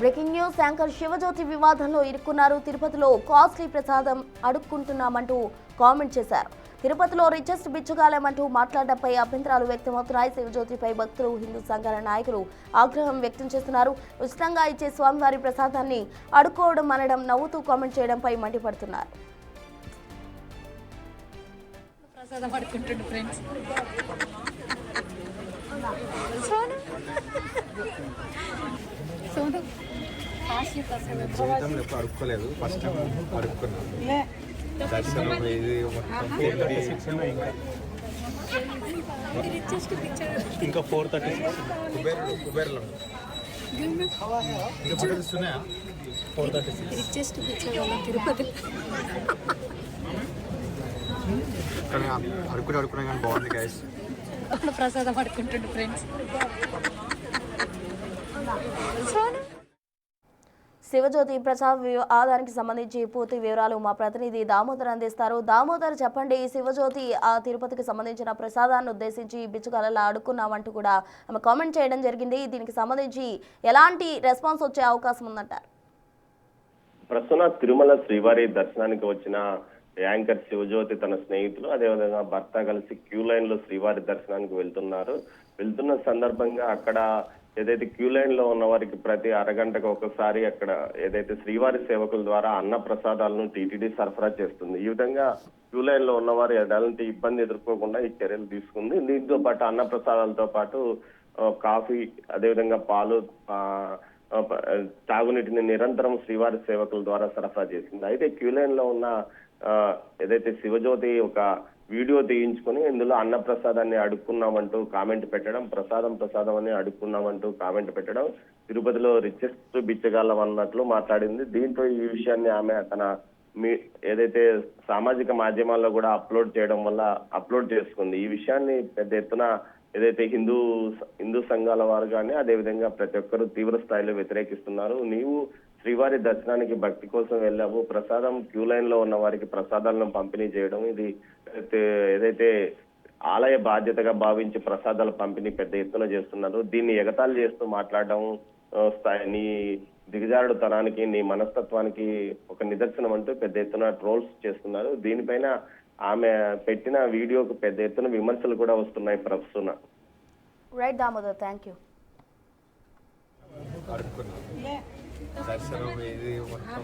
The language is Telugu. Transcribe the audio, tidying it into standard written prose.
బ్రేకింగ్ న్యూస్ యాంకర్ శివజ్యోతి వివాదంలో ఇరుక్కున్నారు. తిరుపతిలో కాస్ట్లీ ప్రసాదం అడుక్కుంటున్నామంటూ కామెంట్ చేశారు. తిరుపతిలో రిచెస్ట్ బిచ్చుగాలేమంటూ మాట్లాడడంపై అభ్యంతరాలు వ్యక్తమవుతున్నాయి. శివజ్యోతిపై భక్తులు, హిందూ సంఘాల నాయకులు ఆగ్రహం వ్యక్తం చేస్తున్నారు. ఉచితంగా ఇచ్చే స్వామివారి ప్రసాదాన్ని అడుక్కోవడం అనడం, నవ్వుతూ కామెంట్ చేయడంపై మండిపడుతున్నారు. జీవితంలో ఎప్పుడు అడుక్కోలేదు. First time అడుక్కున్నాను. దర్శనం ఇది ఇంకా 436 కుబేర్లో ఇంకా ఫోటోస్ ఉన్నాయా? 436 తిరుపతి అడుక్కున్నా కానీ బాగుంది గైస్. ప్రసాదం పడుకుంటుండు ఫ్రెండ్స్. శివజ్యోతి ప్రసాద్ ఆదానికి సంబంధించి పూర్తి వివరాలు మా ప్రతినిధి దామోదర్ అందిస్తారు. దామోదర్, చెప్పండి. శివజ్యోతి తిరుపతికి సంబంధించిన ప్రసాదాన్ని ఉద్దేశించి బిచ్చుగాలలా అడుక్కున్నామంటూ కూడా ఆమె కామెంట్ చేయడం జరిగింది. దీనికి సంబంధించి ఎలాంటి రెస్పాన్స్ వచ్చే అవకాశం ఉందంటారు? ప్రస్తుత తిరుమల శ్రీవారి దర్శనానికి వచ్చిన యాంకర్ శివజ్యోతి తన స్నేహితులు అదేవిధంగా భర్త కలిసి క్యూ లైన్ లో శ్రీవారి దర్శనానికి వెళ్తున్న సందర్భంగా అక్కడ ఏదైతే క్యూ లైన్ లో ఉన్న వారికి ప్రతి అరగంటకు ఒకసారి అక్కడ ఏదైతే శ్రీవారి సేవకుల ద్వారా అన్న ప్రసాదాలను టీటీడీ సరఫరా చేస్తుంది. ఈ విధంగా క్యూ లైన్ లో ఉన్నవారు ఎలాంటి ఇబ్బంది ఎదుర్కోకుండా ఈ చర్యలు తీసుకుంది. దీంతో పాటు అన్న ప్రసాదాలతో పాటు కాఫీ, అదేవిధంగా పాలు, తాగునీటిని నిరంతరం శ్రీవారి సేవకుల ద్వారా సరఫరా చేసింది. అయితే క్యూ లైన్ లో ఉన్న ఏదైతే శివజ్యోతి ఒక వీడియో తీయించుకొని ఇందులో అన్న ప్రసాదాన్ని అడుక్కున్నామంటూ కామెంట్ పెట్టడం, ప్రసాదం అని అడుక్కున్నామంటూ కామెంట్ పెట్టడం, తిరుపతిలో రిచెస్ట్ బిచ్చగాళ్ళం అన్నట్లు మాట్లాడింది. దీంతో ఈ విషయాన్ని ఆమె తన ఏదైతే సామాజిక మాధ్యమాల్లో కూడా అప్లోడ్ చేసుకుంది. ఈ విషయాన్ని పెద్ద ఎత్తున ఏదైతే హిందూ సంఘాల వారు కానీ అదేవిధంగా ప్రతి ఒక్కరు తీవ్ర స్థాయిలో వ్యతిరేకిస్తున్నారు. నీవు శ్రీవారి దర్శనానికి భక్తి కోసం వెళ్ళావు, ప్రసాదం క్యూ లైన్ లో ఉన్న వారికి ప్రసాదాలను పంపిణీ చేయడం, ఇది ఏదైతే ఆలయ బాధ్యతగా భావించి ప్రసాదాల పంపిణీ పెద్ద ఎత్తున చేస్తున్నారు. దీన్ని ఎగతాళి చేస్తూ మాట్లాడడం నీ దిగజారుడు తనానికి, నీ మనస్తత్వానికి ఒక నిదర్శనం అంటూ పెద్ద ఎత్తున ట్రోల్స్ చేస్తున్నారు. దీనిపైన ఆమె పెట్టిన వీడియోకు పెద్ద ఎత్తున విమర్శలు కూడా వస్తున్నాయి ప్రస్తుతం. Right Damodar, thank you. దర్శనం ఇది మొత్తం